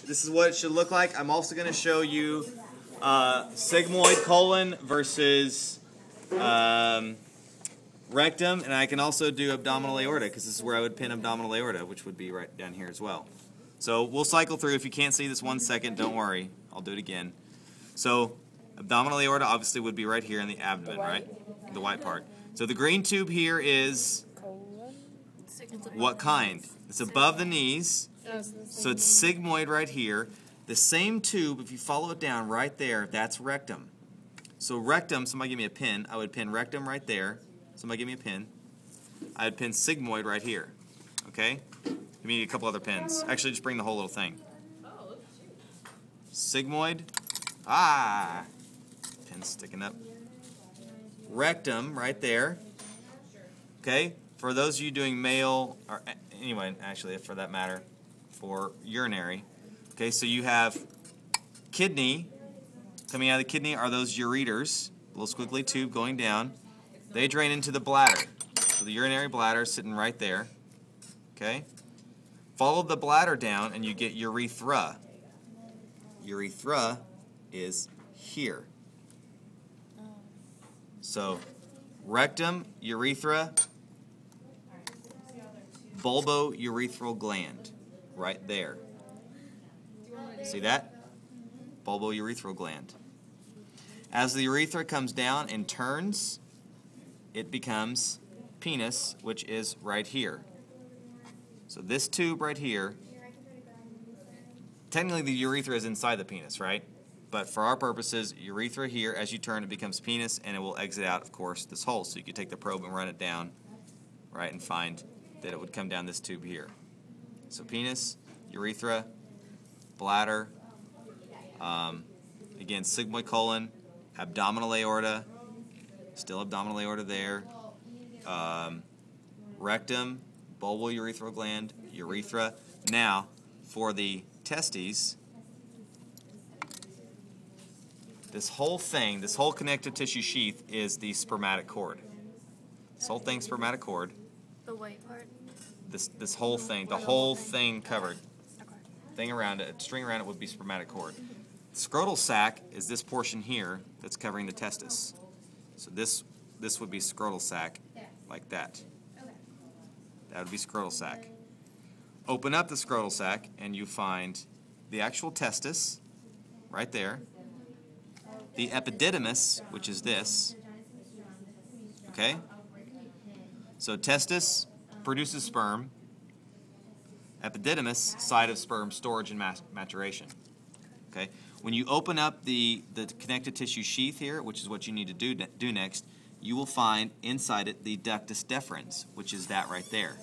this is what it should look like. I'm also going to show you sigmoid colon versus rectum, and I can also do abdominal aorta because this is where I would pin abdominal aorta, which would be right down here as well. So we'll cycle through. If you can't see this 1 second, don't worry. I'll do it again. So abdominal aorta obviously would be right here in the abdomen, right? The white part. So the green tube here is what kind? It's above the knees. So it's sigmoid right here. The same tube, if you follow it down right there, that's rectum. So rectum, somebody give me a pin. I would pin rectum right there. Somebody give me a pin. I would pin sigmoid right here. Okay? You need a couple other pins. Actually, just bring the whole little thing. Sigmoid. Ah! Pin's sticking up. Rectum right there. Okay? For those of you doing male, or anyway, actually, for that matter, for urinary. Okay, so you have kidney. Coming out of the kidney are those ureters, a little squiggly tube going down. They drain into the bladder. So the urinary bladder is sitting right there. Okay? Follow the bladder down and you get urethra. Urethra is here. So rectum, urethra, bulbourethral gland, right there. See that? Bulbourethral gland. As the urethra comes down and turns, it becomes penis, which is right here. So this tube right here, technically the urethra is inside the penis, right? But for our purposes, urethra here, as you turn, it becomes penis, and it will exit out, of course, this hole. So you could take the probe and run it down, right, and find that it would come down this tube here. So penis, urethra, bladder, again, sigmoid colon, abdominal aorta, still abdominal aorta there, rectum, bulbourethral gland, urethra. Now, for the testes, this whole thing, this whole connective tissue sheath is the spermatic cord. This whole thing's spermatic cord. The white part? This whole thing, the whole thing covered. Thing around it, a string around it would be spermatic cord. The scrotal sac is this portion here that's covering the testis. So this would be scrotal sac, like that. That would be scrotal sac. Open up the scrotal sac and you find the actual testis, right there. The epididymis, which is this. Okay? So testis produces sperm. Epididymis, site of sperm storage and maturation. Okay? When you open up the connective tissue sheath here, which is what you need to do next, you will find inside it the ductus deferens, which is that right there.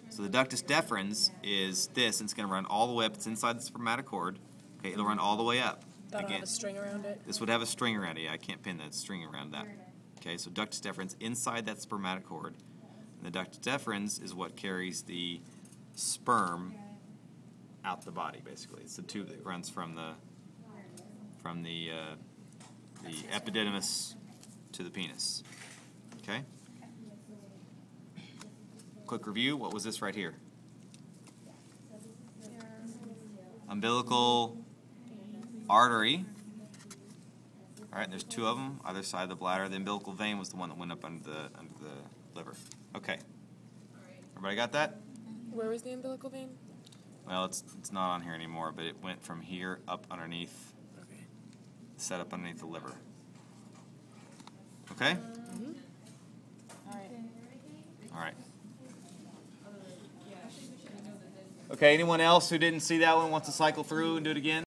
So the ductus deferens is this, and it's going to run all the way up. It's inside the spermatic cord. Okay, it'll run all the way up. That'll have a string around it? This would have a string around it. I can't pin that string around that. Okay, so ductus deferens inside that spermatic cord. And the ductus deferens is what carries the sperm out the body, basically. It's the tube that runs from the epididymis to the penis. Okay? Quick review. What was this right here? Umbilical artery. All right, and there's two of them, either side of the bladder. The umbilical vein was the one that went up under the liver. Okay. Everybody got that? Where was the umbilical vein? Well, it's not on here anymore, but it went from here up underneath, set up underneath the liver. Okay? Mm-hmm. All right. Okay, anyone else who didn't see that one wants to cycle through and do it again?